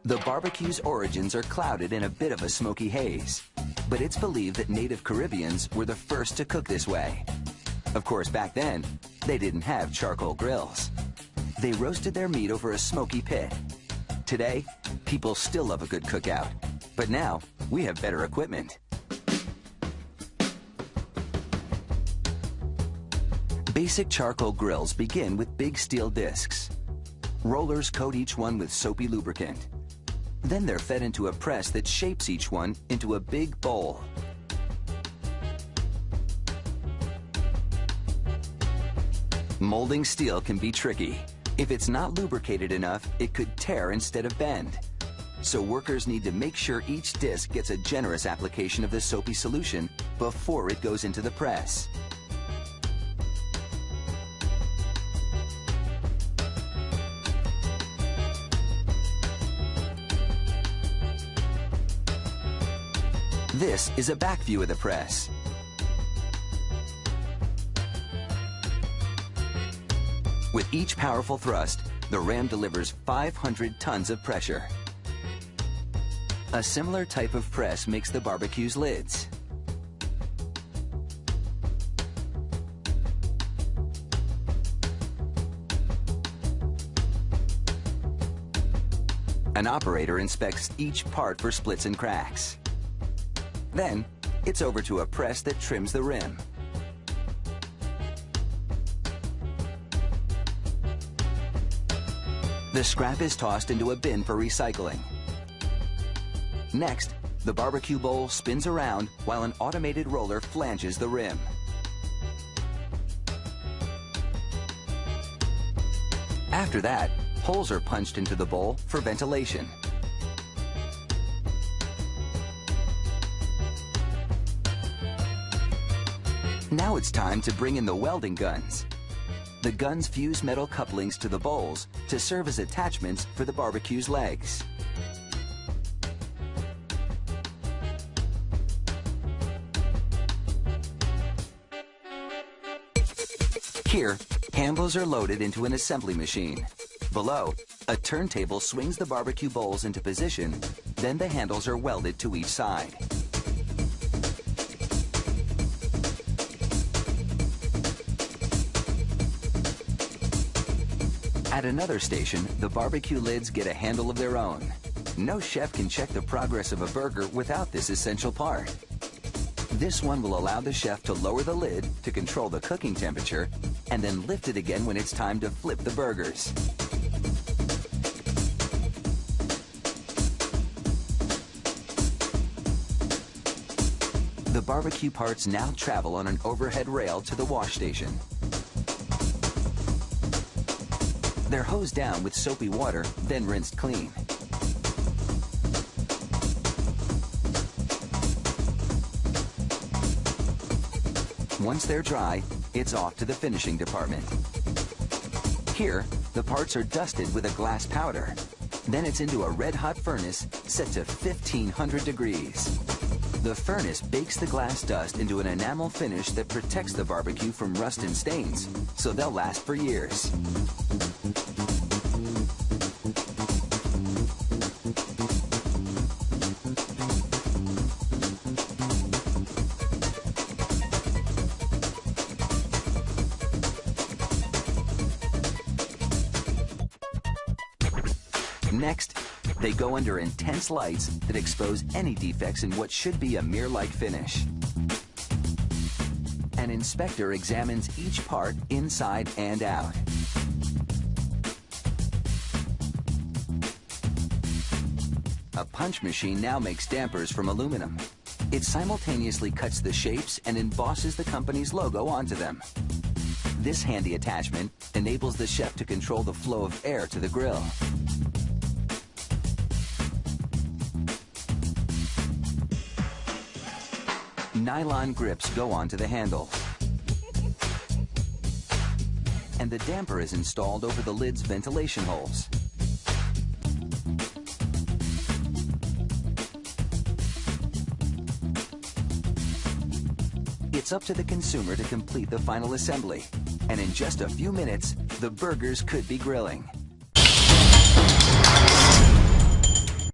The barbecue's origins are clouded in a bit of a smoky haze, but it's believed that native Caribbeans were the first to cook this way. Of course, back then, they didn't have charcoal grills. They roasted their meat over a smoky pit. Today, people still love a good cookout, but now we have better equipment. Basic charcoal grills begin with big steel discs. Rollers coat each one with soapy lubricant. Then they're fed into a press that shapes each one into a big bowl. Molding steel can be tricky. If it's not lubricated enough, it could tear instead of bend. So workers need to make sure each disc gets a generous application of the soapy solution before it goes into the press. This is a back view of the press. With each powerful thrust, the ram delivers 500 tons of pressure. A similar type of press makes the barbecue's lids. An operator inspects each part for splits and cracks. Then, it's over to a press that trims the rim. The scrap is tossed into a bin for recycling. Next, the barbecue bowl spins around while an automated roller flanges the rim. After that, holes are punched into the bowl for ventilation. Now it's time to bring in the welding guns. The guns fuse metal couplings to the bowls to serve as attachments for the barbecue's legs. Here, handles are loaded into an assembly machine. Below, a turntable swings the barbecue bowls into position, then the handles are welded to each side. At another station, the barbecue lids get a handle of their own. No chef can check the progress of a burger without this essential part. This one will allow the chef to lower the lid to control the cooking temperature and then lift it again when it's time to flip the burgers. The barbecue parts now travel on an overhead rail to the wash station. They're hosed down with soapy water, then rinsed clean. Once they're dry, it's off to the finishing department. Here, the parts are dusted with a glass powder. Then it's into a red-hot furnace set to 1500 degrees. The furnace bakes the glass dust into an enamel finish that protects the barbecue from rust and stains, so they'll last for years. Next, they go under intense lights that expose any defects in what should be a mirror-like finish. An inspector examines each part inside and out. A punch machine now makes dampers from aluminum. It simultaneously cuts the shapes and embosses the company's logo onto them. This handy attachment enables the chef to control the flow of air to the grill. Nylon grips go onto the handle. And the damper is installed over the lid's ventilation holes. It's up to the consumer to complete the final assembly, and in just a few minutes, the burgers could be grilling.